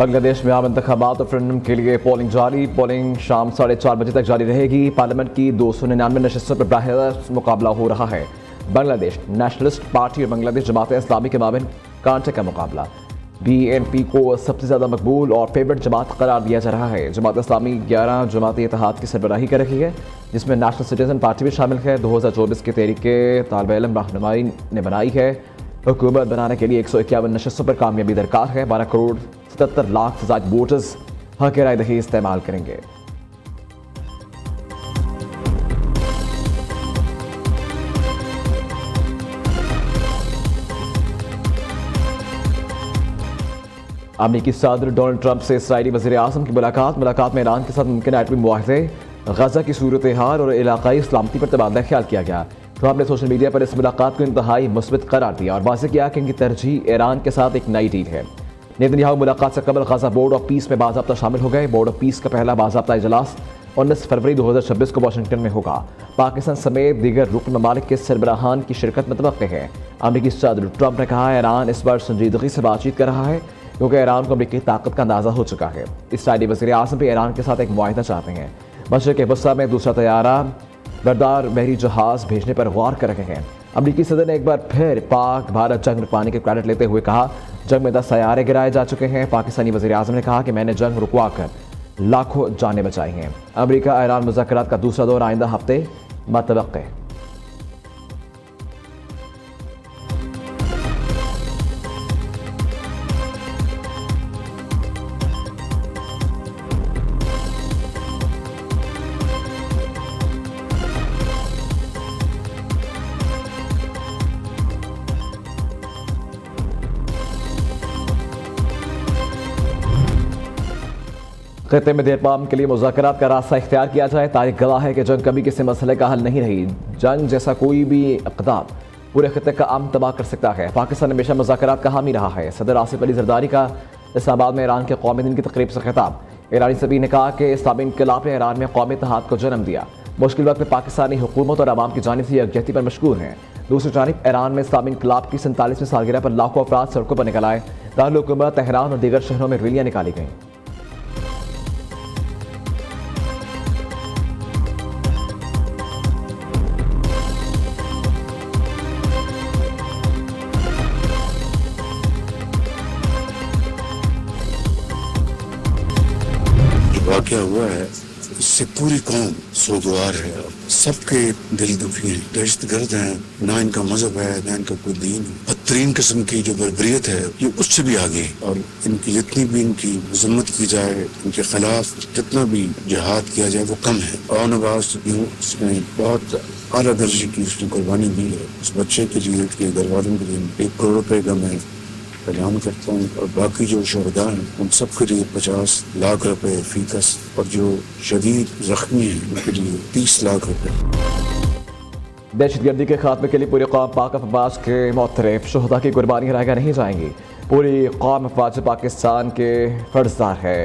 बांग्लादेश में आम इंतखाबात रेफरेंडम के लिए पोलिंग जारी। पोलिंग शाम 4:30 बजे तक जारी रहेगी। पार्लियामेंट की 299 नशस्तों पर बराह मुकाबला हो रहा है। बांग्लादेश नेशनलिस्ट पार्टी और बांग्लादेश जमात इस्लामी के माबैन कांटे का मुकाबला। BNP को सबसे ज़्यादा मकबूल और फेवरेट जमात करार दिया जा रहा है। जमात इस्लामी 11 जमाती इत्तेहाद की सरबराही कर रही है, जिसमें नेशनल सिटीजन पार्टी भी शामिल है। 2024 की तहरीके तालिब इल्म रहनुमाई ने बनाई है। हुकूमत बनाने के लिए 151 नशस्तों पर कामयाबी दरकार है। 12 करोड़ 77 लाख से ज़्यादा वोटर्स हक राय दही इस्तेमाल करेंगे। अमेरिकी सदर डोनाल्ड ट्रंप से इसराइली वज़ीर आज़म की मुलाकात में ईरान के साथ मुमकिन एटमी मुआहदे, गजा की सूरत हाल और इलाकाई सलामती पर तबादला ख्याल किया गया। ट्रंप ने सोशल मीडिया पर इस मुलाकात को इंतहाई मुस्बत करार दिया और वाज़ेह किया कि इनकी तरजीह ईरान के साथ एक नई डील है। नेतन्याहू मुलाकात से कबल गजा बोर्ड ऑफ पीस में बाज़ाब्ता शामिल हो गए। बोर्ड ऑफ पीस का पहला बाज़ाब्ता इजलास 19 फरवरी 2026 को वाशिंगटन में होगा। पाकिस्तान समेत दीगर रुकन ममालिक के सरबराहान की शिरकत मुतवक्किल है। अमेरिकी सदर ट्रंप ने कहा ईरान इस बार संजीदगी से बातचीत कर रहा है, क्योंकि ईरान को अमेरिकी ताकत का अंदाजा हो चुका है। इसराइली वज़ीर आज़म भी ईरान के साथ एक मुआहदा चाहते हैं। मशरिक़ वस्ता में दूसरा तैयारा बरदार बहरी जहाज़ भेजने पर गौर कर रहे हैं। अमेरिकी सदर ने एक बार फिर पाक भारत जंग रुकवाने के क्रेडिट लेते हुए कहा, जंग में 10 तैयारे गिराए जा चुके हैं। पाकिस्तानी वज़ीर आज़म ने कहा कि मैंने जंग रुकवा कर लाखों जानें बचाई हैं। अमेरिका ईरान मुज़ाकरात का दूसरा दौर आइंदा हफ्ते मतवक्किल। खत्ते में देरपाम के लिए मुज़ाकरात का रास्ता इख्तियार किया जाए। तारीख गवाह है कि जंग कभी किसी मसले का हल नहीं रही। जंग जैसा कोई भी इक़दाम पूरे खत्ते का अमन तबाह कर सकता है। पाकिस्तान हमेशा मुज़ाकरात का हामी रहा है। सदर आसिफ अली ज़रदारी का इस्लामाबाद में ईरान के कौमी दिन की तकरीब से खिताब। ईरानी सभी ने कहा कि इस्लामी इनकलाब ने ईरान में कौमी इत्तेहाद को जन्म दिया। मुश्किल वक्त में पाकिस्तानी हुकूमत और आवाम की जानिब से यकजहती पर मशहूर हैं। दूसरी जानिब ईरान में इस्लामी इनकलाब की 47वीं सालगिरह पर लाखों अफराद सड़कों पर निकल आए। दारुल हुकूमत तेहरान और दीगर शहरों में रैलियां निकाली गईं। वाक़या हुआ है, इससे पूरी कौम सोगवार है। सबके दिल दुखी हैं, दहशतगर्द हैं। ना इनका मजहब है, ना इनका कोई दीन है। बदतरीन किस्म की जो बर्बरियत है, ये उससे भी आगे। और इनकी जितनी भी इनकी मजम्मत की जाए, इनके खिलाफ जितना भी जिहाद किया जाए, वो कम है। और नवाज उसने बहुत आला दर्जे की उसने कुर्बानी दी है। उस बच्चे के लिए, उसके घर वालों के लिए 1 करोड़ रुपए का मैं ऐलान करता हूँ। और बाकी जो शहदा हैं उन सब के लिए 50 लाख रुपए फीकस, और जो शदीद जख्मी हैं उनके लिए 30 लाख रुपए। दहशतगर्दी के खात्मे के लिए पूरी कौम पाक अफवाज के मोतरफ। शहदा की कुर्बानियाँ रायगा नहीं जाएंगी। पूरी कौम अफवाज पाकिस्तान के फर्जदार है।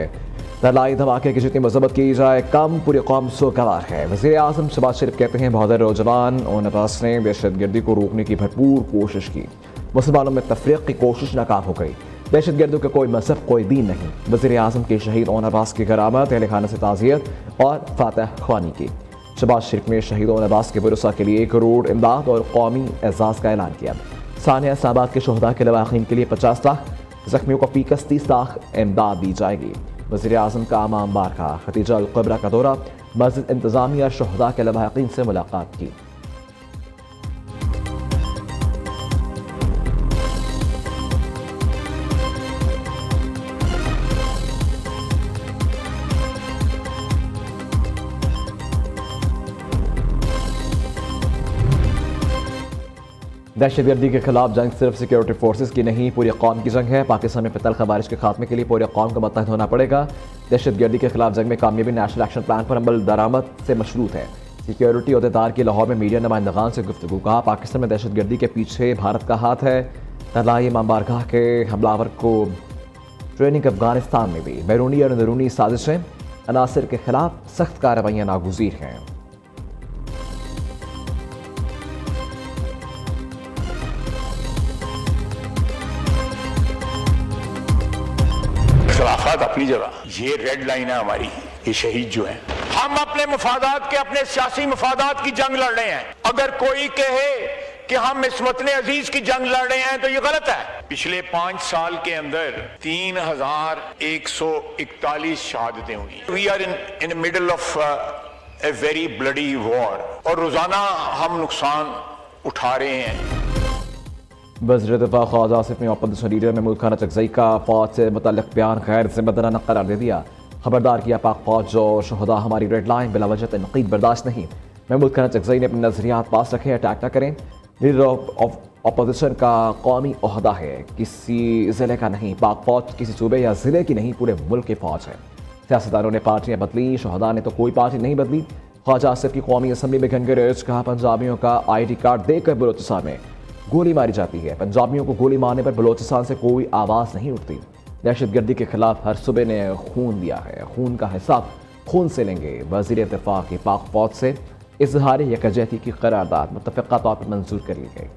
तलाई धमाके की जितनी मजम्मत की जाए कम, पूरी कौम सोगवार है। वज़ीर आज़म शहबाज शरीफ कहते हैं बहादुर नौजवान और अब्बास ने दहशतगर्दी को रोकने की भरपूर कोशिश की। मुसलमानों में तफरीक की कोशिश नाकाम हो गई। दहशतगर्दों का कोई मजहब, कोई दीन नहीं। वज़ीर आज़म के शहीद ओन अब्बास की करामत, अहले खाना से ताज़ियत और फातह ख्वानी की। शहबाज शरीफ में शहीद ओन अब्बास के पुरसा के लिए 1 करोड़ इमदाद और कौमी एजाज़ का ऐलान किया। सानिया इस्लामाबाद के शहदा के लवाक़ीन के लिए 50 लाख, जख्मियों को फीकस 30 लाख इमदाद दी जाएगी। वज़ीर आज़म का आमाम बारखा खतीजा अल कुबरा का दौरा, मस्जिद इंतज़ामिया शहदा के लवाक़ीन से मुलाकात की। दहशतगर्दी के खिलाफ जंग सिर्फ सिक्योरिटी फोर्सेस की नहीं, पूरी कौम की जंग है। पाकिस्तान में फितल खवारिश के खात्मे के लिए पूरी कौम को मुत्तहद होना पड़ेगा। दहशतगर्दी के खिलाफ जंग में कामयाबी नेशनल एक्शन प्लान पर अमल दरामद से मशरूत है। सिक्योरिटी अहदेदार की लाहौर में मीडिया नुमाइंदगान से गुफ्तगू। कहा पाकिस्तान में दहशतगर्दी के पीछे भारत का हाथ है। तलाई इमाम बारगाह के हमलावर को ट्रेनिंग अफगानिस्तान में भी। बैरूनी और अंदरूनी साजिशें अनासर के खिलाफ सख्त कार्रवाइयाँ नागुज़ीर हैं। अपनी जगह, ये रेड लाइन है हमारी, ये शहीद जो है। हम अपने मफादात के, अपने सियासी मफादात की जंग लड़ रहे हैं। अगर कोई कहे कि हम इस वतन अजीज की जंग लड़ रहे हैं तो ये गलत है। पिछले 5 साल के अंदर 3141 शहादतें हुई। We are in the middle of a very bloody war, और रोजाना हम नुकसान उठा रहे हैं। वज़ीर दिफा ख्वाजा आसिफ ने अपोजिशन लीडर महमूद खान चकजई का फौज से मुतल्लिक़ बयान गैर ज़िम्मेदाराना करार दे दिया। खबरदार किया पाक फौज और शहदा हमारी रेड लाइन, बिला वजह तनकीद बर्दाश्त नहीं। महमूद खान चकजई ने अपने नजरियात पास रखे, अटैक न करें। लीडर ऑफ अपोजिशन का कौमी ओहदा है, किसी ज़िले का नहीं। पाक फौज किसी सूबे या ज़िले की नहीं, पूरे मुल्क की फौज है। सियासतदानों ने पार्टियाँ बदली, शहदा ने तो कोई पार्टी नहीं बदली। ख्वाजा आसिफ की कौमी असम्बली में घनघोर रोज कहा, पंजाबियों का ID कार्ड देकर बलोचिस्तान में गोली मारी जाती है। पंजाबियों को गोली मारने पर बलोचिस्तान से कोई आवाज़ नहीं उठती। दहशतगर्दी के खिलाफ हर सूबे ने खून दिया है, खून का हिसाब खून से लेंगे। वज़ीर दिफा की पाक फौज से इजहार यकजहती की करारदाद मुत्तफ़िक़ा तौर पर मंजूर कर ली गई।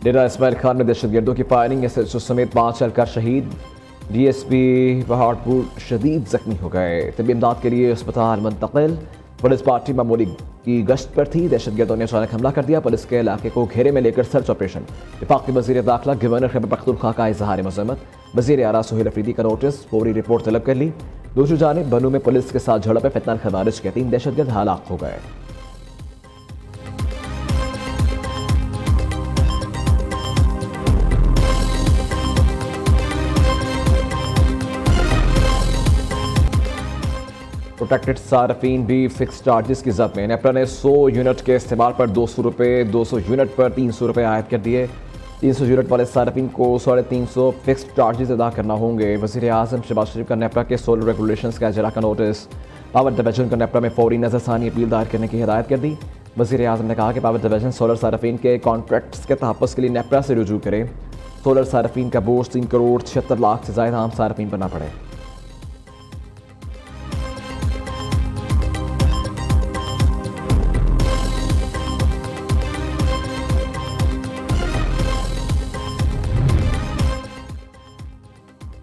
डेरा इस्माइल खान में दहशतगर्दों की फायरिंग, SHO समेत 5 एहलकार शहीद। DSP पहाड़पुर शदीद जख्मी हो गए, तबी इमदाद के लिए अस्पताल मुंतकिल। पुलिस पार्टी मामूली की गश्त पर थी, दहशतगर्दों ने अचानक हमला कर दिया। पुलिस के इलाके को घेरे में लेकर सर्च ऑपरेशन। वफाकी वज़ीर दाखिला गवर्नर खैबर पख्तूनख्वा का इजहार मज़म्मत। वज़ीर आला सुहेल अफरीदी का नोटिस, फौरी रिपोर्ट तलब कर ली। दूसरी जानिब बनू में पुलिस के साथ झड़प में फितना खवारिज के 3 दहशतगर्द हलाक हो गए। प्रोटेक्टेड सार्फिन भी फिक्स चार्जेस की जद में। नेपरा ने 100 यूनिट के इस्तेमाल पर 200 रुपये, 200 यूनिट पर 300 रुपये आयद कर दिए। 300 यूनिट वाले सार्फिन को 350 फिक्स चार्जेस अदा करना होंगे। वज़ीर आज़म शहबाज शरीफ का नेपरा के सोलर रेगुलेशंस का इजरा का नोटिस। पावर डिवीजन को नेपरा में फौरी नजरसानी अपील दायर करने की हिदायत कर दी। वज़ीर आज़म ने कहा कि पावर डिवीजन सोलर सार्फिन के कॉन्ट्रैक्ट्स के तहफ़्फ़ुज़ के लिए नेपरा से रुजू करे। सोलर सार्फिन का बोझ 3 करोड़ 76 लाख से ज़ायद आम सार्फिन पर न पड़े।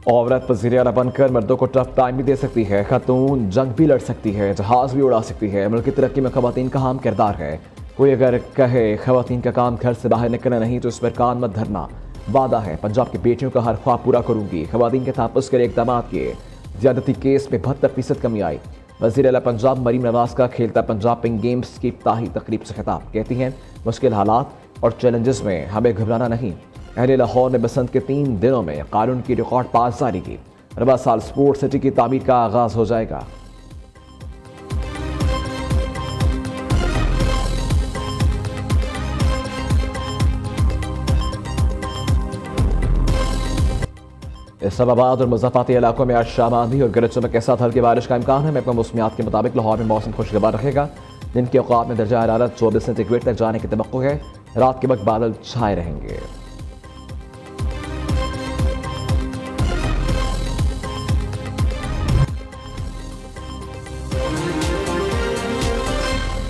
औरत वज़ीर आला बनकर मर्दों को टफ टाइम भी दे सकती है। खातून जंग भी लड़ सकती है, जहाज़ भी उड़ा सकती है। मुल्क की तरक्की में ख़वातीन का अहम किरदार है। कोई अगर कहे ख़वातीन का काम घर से बाहर निकलना नहीं तो इस पर कान मत धरना। वादा है पंजाब की बेटियों का हर ख्वाब पूरा करूंगी। ख़वातीन के तहफ़्फ़ुज़ के लिए इक़दाम किए। ज़्यादती केस में 72% कमी आई। वज़ीर आला पंजाब मरीम नवाज़ का खेलता पंजाब पिंक गेम्स की इफ्ताही तकरीब से खिताब। कहती हैं, मुश्किल हालात और चैलेंजेस में हमें घबराना नहीं। अहले लाहौर ने बसंत के 3 दिनों में कानून की रिकॉर्ड पास जारी की। रबा साल स्पोर्ट्स सिटी की तामीर का आगाज हो जाएगा। इस्लामाबाद और मुज़फ़्फ़राती इलाकों में आज शाम आंधी और गरज चमक के साथ हल्की बारिश का इम्कान है। महकमा मौसमियात के मुताबिक लाहौर में मौसम खुशगवार रहेगा। दिन के औक़ात में दर्जा हरारत 24 सेंटीग्रेड तक जाने की तवक्को है। रात के वक्त बादल छाए रहेंगे।